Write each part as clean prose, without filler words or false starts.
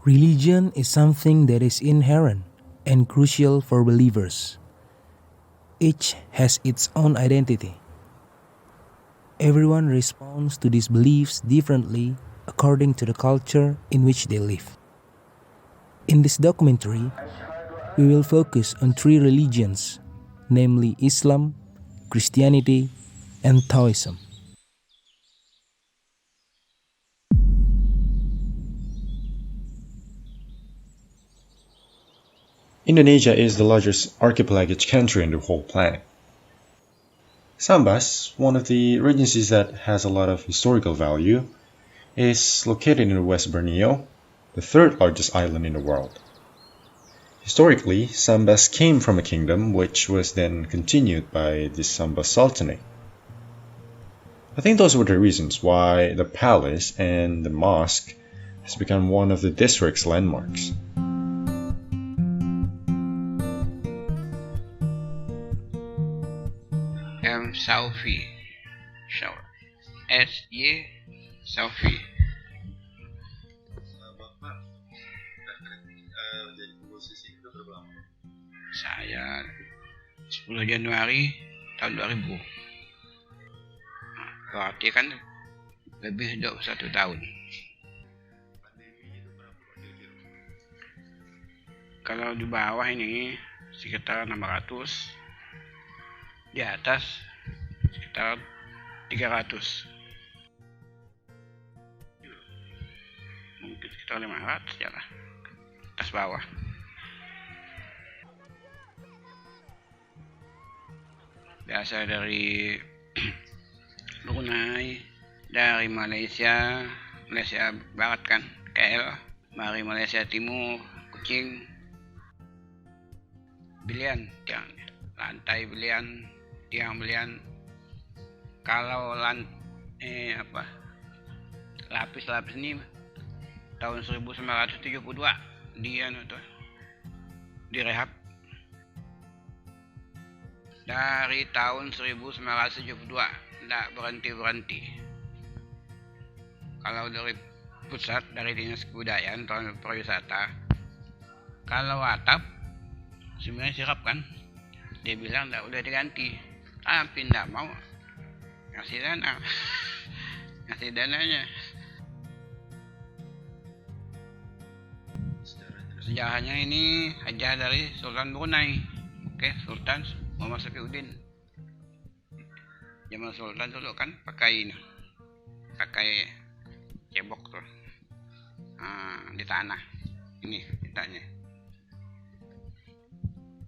Religion is something that is inherent and crucial for believers. Each has its own identity. Everyone responds to these beliefs differently according to the culture in which they live. In this documentary, we will focus on three religions, namely Islam, Christianity, and Taoism. Indonesia is the largest archipelagic country in the whole planet. Sambas, one of the regencies that has a lot of historical value, is located in West Borneo, the third largest island in the world. Historically, Sambas came from a kingdom which was then continued by the Sambas Sultanate. I think those were the reasons why the palace and the mosque has become one of the district's landmarks. Saufi, S.Y. Saufi. Bapak jadi posisi itu berapa lama? Saya 10 Januari tahun 2000. Berarti kan lebih 21 tahun. Pandemi itu berapa kira-kira? Kalau di bawah ini sekitar 600, di atas sekitar 300. Mungkin sekitar 500 ya lah, atas bawah. Biasa dari Brunei, dari Malaysia Barat kan, KL, mari Malaysia Timur, Kuching, bilian, tiang, lantai bilian, tiang bilian. Kalau lapis ini tahun 1972 dia direhab. Dari tahun 1972 tidak berhenti. Kalau dari pusat, dari dinas kebudayaan atau pariwisata, kalau atap sebenarnya sirap kan, dia bilang udah diganti, tapi tidak mau ngasih dananya. Sejarahnya ini hajah dari Sultan Brunei, Sultan Muhammad Safiuddin. Zaman Sultan dulu kan pakai cebok tuh, di tanah ini ditanya.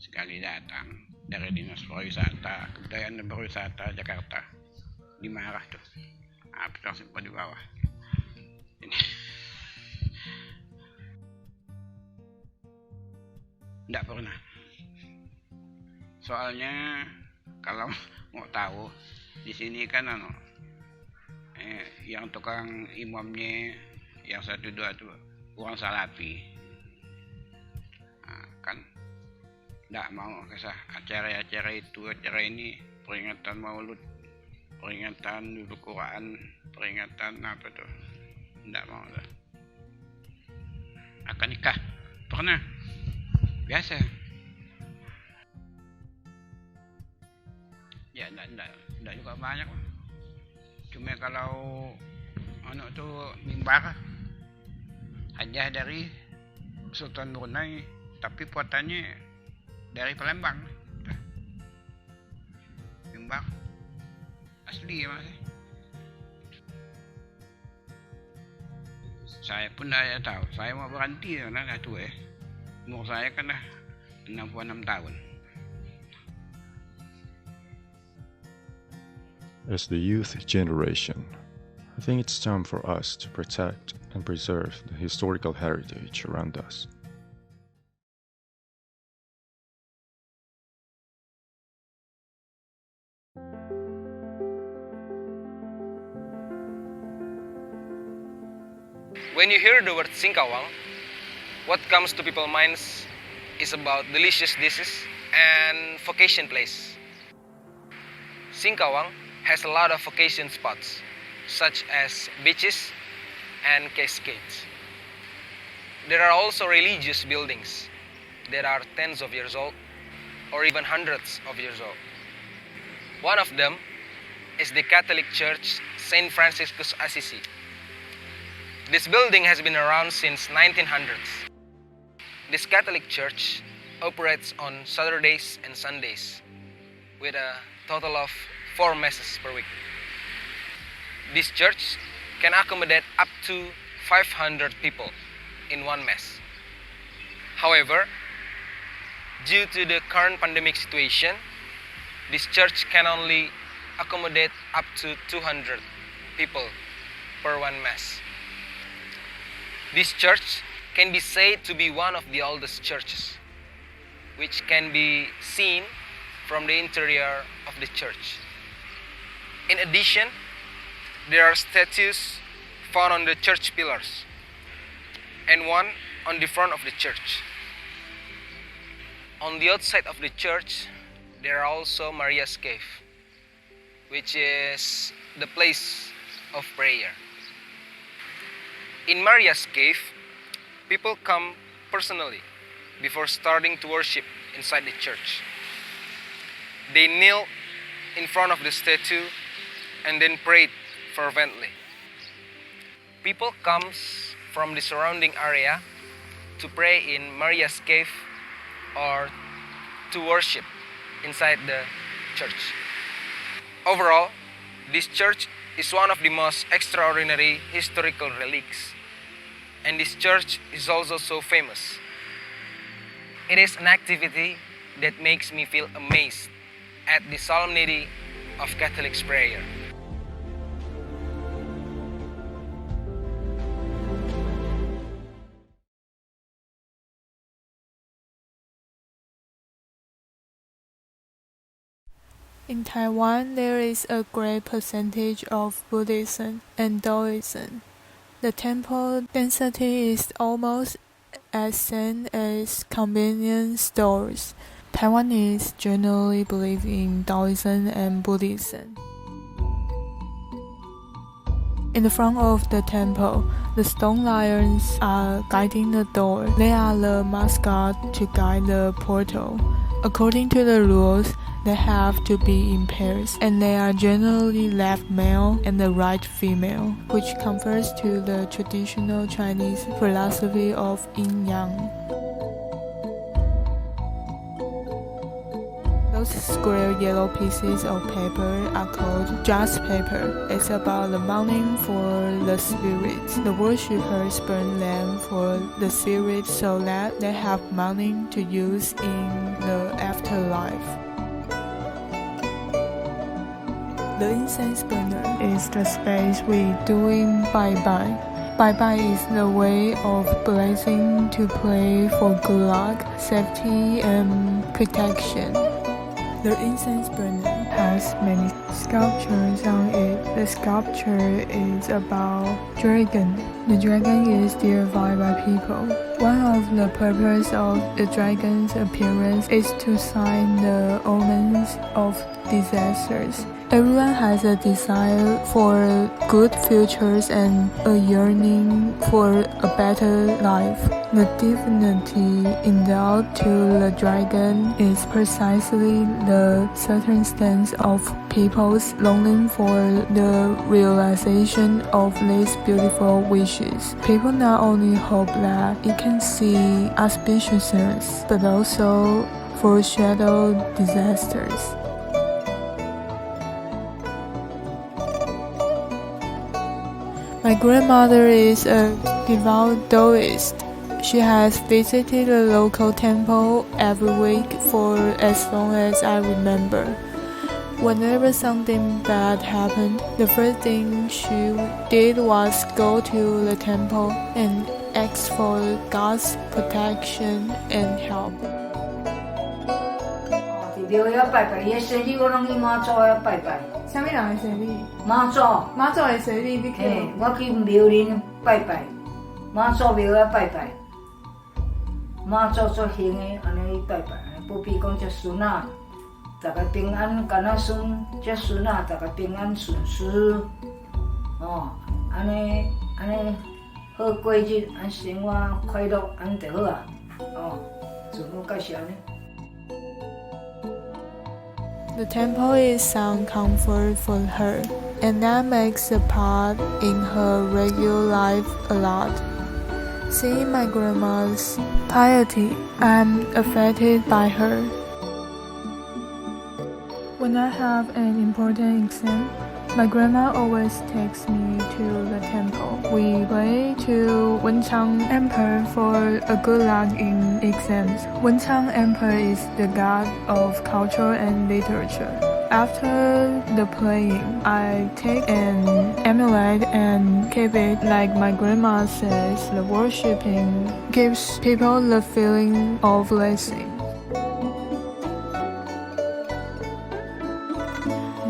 Sekali datang dari dinas pariwisata, kebudayaan dan pariwisata Jakarta, dimarah tuh, langsung di bawah. Ini tidak pernah. Soalnya kalau mau tahu di sini kan yang tukang imamnya yang 1-2 tuh orang Salafi, kan tidak mau kesah acara ini, peringatan Maulud, peringatan duduk Quran, peringatan apa tuh, tidak mau lah. Akan nikah pernah, biasa ya, tidak juga banyak. Cuma kalau tuh mimbar hajah dari Sultan Brunei, tapi buatannya dari Palembang. Mimbar asli ya Mas. Saya pun tidak tahu, saya mau berhenti karena tua ya. Umur saya kan dah 66 tahun. As the youth generation, I think it's time for us to protect and preserve the historical heritage around us. When you hear the word singkawang, what comes to people's minds is about delicious dishes and vacation place. Singkawang has a lot of vacation spots, such as beaches and cascades. there are also religious buildings that are tens of years old or even hundreds of years old. One of them is the Catholic Church St. Franciscus Assisi. This building has been around since 1900s. This Catholic Church operates on Saturdays and Sundays with a total of 4 masses per week. This church can accommodate up to 500 people in one mass. However, due to the current pandemic situation, this church can only accommodate up to 200 people per one mass. This church can be said to be one of the oldest churches, which can be seen from the interior of the church. In addition, there are statues found on the church pillars and one on the front of the church. On the outside of the church, there are also Maria's Cave, which is the place of prayer. In Maria's Cave, people come personally before starting to worship inside the church. They kneel in front of the statue and then pray fervently. People come from the surrounding area to pray in Maria's Cave or to worship inside the church. Overall, this church is one of the most extraordinary historical relics, and this church is also so famous. It is an activity that makes me feel amazed at the solemnity of Catholic prayer. In Taiwan, there is a great percentage of Buddhism and Taoism. The temple density is almost as same as convenience stores. Taiwanese generally believe in Taoism and Buddhism. In the front of the temple, the stone lions are guiding the door. They are the mascot to guide the portal. According to the rules, they have to be in pairs, and they are generally left male and the right female, which confers to the traditional Chinese philosophy of yin-yang. Those square yellow pieces of paper are called just paper. It's about the mourning for the spirits. The worshippers burn them for the spirits so that they have money to use in the afterlife. The incense burner is the space we doing bye-bye. Bye-bye is the way of blessing to pray for good luck, safety, and protection. The incense burner has many sculptures on it. The sculpture is about dragon. The dragon is deified by people. One of the purposes of the dragon's appearance is to sign the omens of disasters. Everyone has a desire for good futures and a yearning for a better life. The divinity endowed to the dragon is precisely the circumstance of people's longing for the realization of these beautiful wishes. People not only hope that it can see auspiciousness, but also foreshadow disasters. My grandmother is a devout Taoist. She has visited the local temple every week for as long as I remember. Whenever something bad happened, the first thing she did was go to the temple and ask for God's protection and help. 庙遐拜拜，伊个生日我拢去妈祖遐拜拜。啥物人的生日？妈祖。妈祖的生日你去？嘿，我去庙里拜拜，妈祖庙遐拜拜，妈祖做行的，安尼拜拜，保庇讲这孙仔，大家平安，干那孙，这孙仔大家平安顺遂，哦，安尼好过日，安生活快乐，安就好啊。自我介绍呢。The temple is some comfort for her, and that makes a part in her regular life a lot. Seeing my grandma's piety, I'm affected by her. When I have an important exam, my grandma always takes me to the temple. We pray to Wenchang Emperor for a good luck in exams. Wenchang Emperor is the god of culture and literature. After the praying, I take an amulet and keep it. Like my grandma says, the worshipping gives people the feeling of blessing.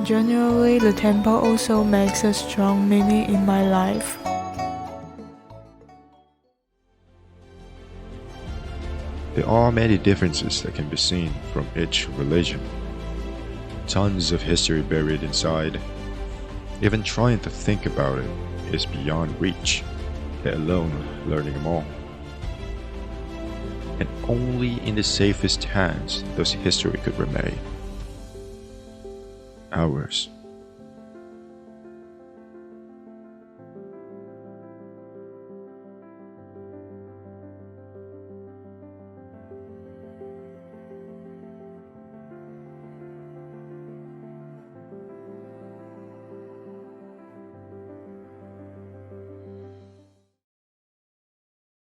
Generally, the temple also makes a strong meaning in my life. There are many differences that can be seen from each religion. Tons of history buried inside. Even trying to think about it is beyond reach, let alone learning them all. And only in the safest hands does history could remain. Ours.